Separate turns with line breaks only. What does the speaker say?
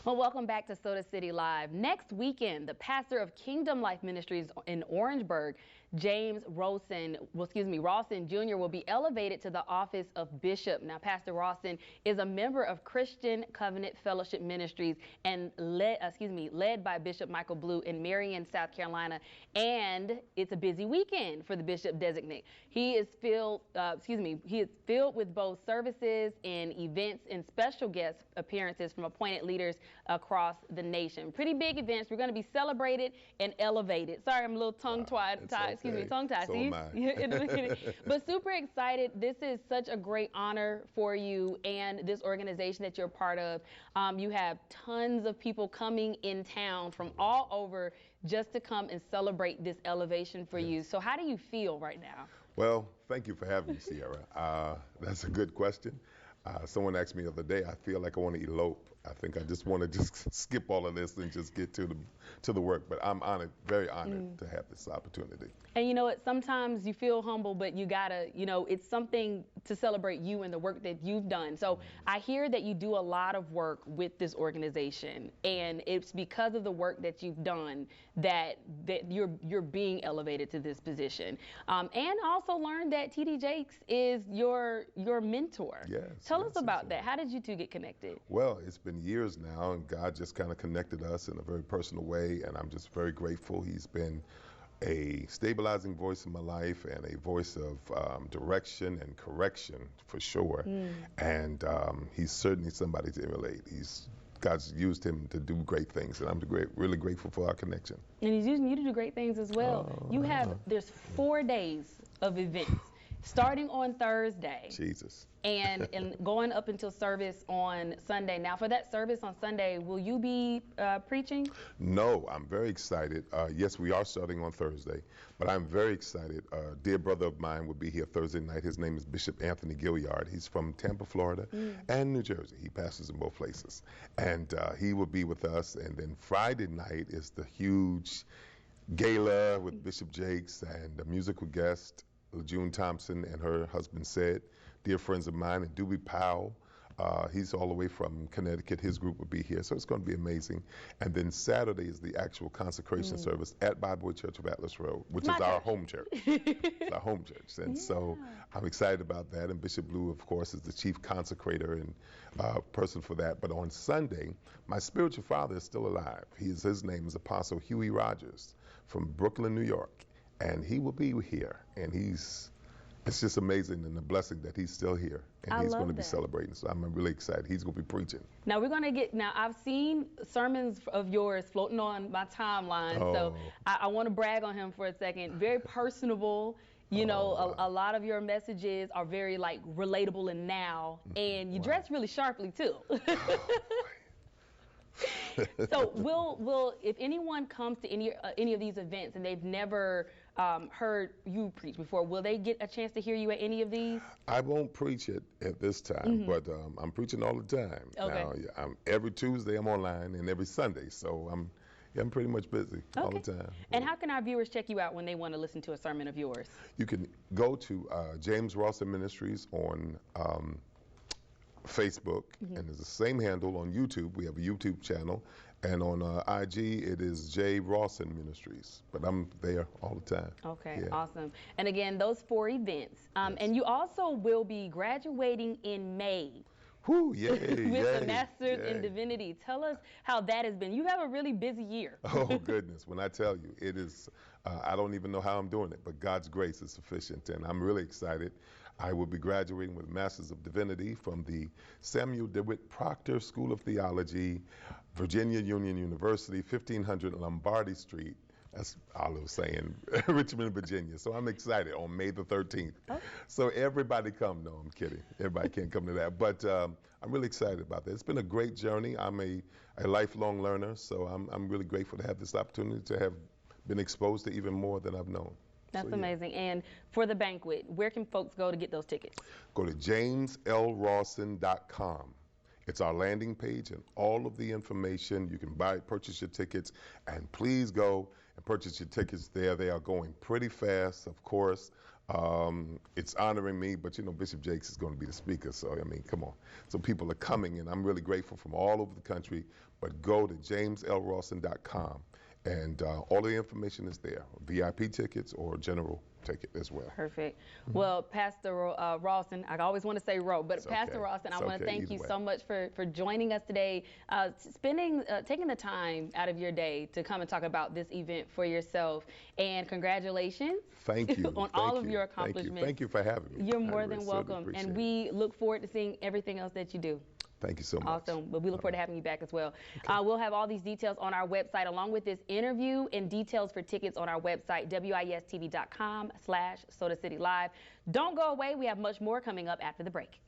Well, welcome back to Soda City Live. Next weekend, the pastor of Kingdom Life Ministries in Orangeburg, Rowson Jr. will be elevated to the office of bishop. Now, Pastor Rowson is a member of Christian Covenant Fellowship Ministries and led by Bishop Michael Blue in Marion, South Carolina. And it's a busy weekend for the Bishop-designate. He is filled with both services and events and special guest appearances from appointed leaders across the nation. Pretty big events. We're going to be celebrated and elevated. Sorry, I'm a little tongue-tied. Tongue-tied.
So
See?
am I.
But super excited. This is such a great honor for you and this organization that you're part of. You have tons of people coming in town from all over just to come and celebrate this elevation for you. So how do you feel right now?
Well, thank you for having me, Sierra. That's a good question. Someone asked me the other day, I feel like I want to elope. I think I just want to just skip all of this and just get to the work. But I'm honored, very honored to have this opportunity.
And you know what, sometimes you feel humble, but you gotta, it's something to celebrate you and the work that you've done. So I hear that you do a lot of work with this organization, and it's because of the work that you've done that you're being elevated to this position. And also learned that T.D. Jakes is your mentor.
Yes.
Tell us about that. How did you two get connected?
Well, it's been years now, and God just kind of connected us in a very personal way, and I'm just very grateful. He's been a stabilizing voice in my life and a voice of direction and correction for sure. And he's certainly somebody to emulate. God's used him to do great things, and I'm really grateful for our connection.
And he's using you to do great things as well. There's 4 days of events starting on Thursday.
Jesus.
And going up until service on Sunday. Now, for that service on Sunday, will you be preaching?
No, I'm very excited. Yes, we are starting on Thursday, but I'm very excited. A dear brother of mine will be here Thursday night. His name is Bishop Anthony Gilliard. He's from Tampa, Florida, and New Jersey. He pastors in both places. And he will be with us. And then Friday night is the huge gala with Bishop Jakes and a musical guest, June Thompson and her husband Sid, dear friends of mine, and Doobie Powell. He's all the way from Connecticut. His group will be here, so it's going to be amazing. And then Saturday is the actual consecration service at Bible Church of Atlas Road, which is our home church. It's our home church, and so I'm excited about that. And Bishop Blue, of course, is the chief consecrator and person for that. But on Sunday, my spiritual father is still alive. His name is Apostle Huey Rogers from Brooklyn, New York. And he will be here, and it's just amazing and a blessing that he's still here, and he's going to be celebrating. So I'm really excited. He's going to be preaching.
Now I've seen sermons of yours floating on my timeline, so I want to brag on him for a second. Very personable. A lot of your messages are very relatable and now, and you dress really sharply too. So will if anyone comes to any of these events and they've never heard you preach before, will they get a chance to hear you at any of these?
I won't preach it at this time, but I'm preaching all the time.
Okay.
Now, every Tuesday I'm online, and every Sunday, so I'm pretty much busy all the time.
And how can our viewers check you out when they want to listen to a sermon of yours?
You can go to James Rowson Ministries on Facebook, and it's the same handle on YouTube. We have a YouTube channel, and on IG it is J. Rowson Ministries. But I'm there all the time.
Okay, awesome. And again, those 4 events. And you also will be graduating in May.
Whoo, yay,
with a master's in divinity. Tell us how that has been. You have a really busy year.
Oh, goodness. When I tell you, it is, I don't even know how I'm doing it, but God's grace is sufficient, and I'm really excited. I will be graduating with Masters of Divinity from the Samuel DeWitt Proctor School of Theology, Virginia Union University, 1500 Lombardy Street. That's all I was saying, Richmond, Virginia. So I'm excited on May the 13th. Oh. So everybody come. No, I'm kidding. Everybody can't come to that. But I'm really excited about that. It's been a great journey. I'm a lifelong learner, so I'm really grateful to have this opportunity to have been exposed to even more than I've known.
That's amazing. And for the banquet, where can folks go to get those tickets?
Go to jameslrawson.com. It's our landing page and all of the information. You can purchase your tickets, and please go and purchase your tickets there. They are going pretty fast, of course. It's honoring me, but you know, Bishop Jakes is going to be the speaker, so I mean, come on. So people are coming, and I'm really grateful from all over the country. But go to jameslrawson.com, and all the information is there, VIP tickets or general ticket as well.
Perfect. Well, Pastor Rowson, I always want to say Rowe, but
It's
Pastor
okay.
Rowson, I
It's
want to
okay
thank
either
you
way.
so much for joining us today, taking the time out of your day to come and talk about this event for yourself. And congratulations
Thank you.
on
Thank
all of
you.
your
Thank you.
accomplishments.
Thank you for having me.
You're
I
more
really
than
certainly
welcome.
appreciate
And
it.
we look forward to seeing everything else that you do.
Thank you so much.
Awesome. But we look forward to having you back as well.
Okay.
We'll have all these details on our website along with this interview and details for tickets on our website, wistv.com/SodaCityLive. Don't go away. We have much more coming up after the break.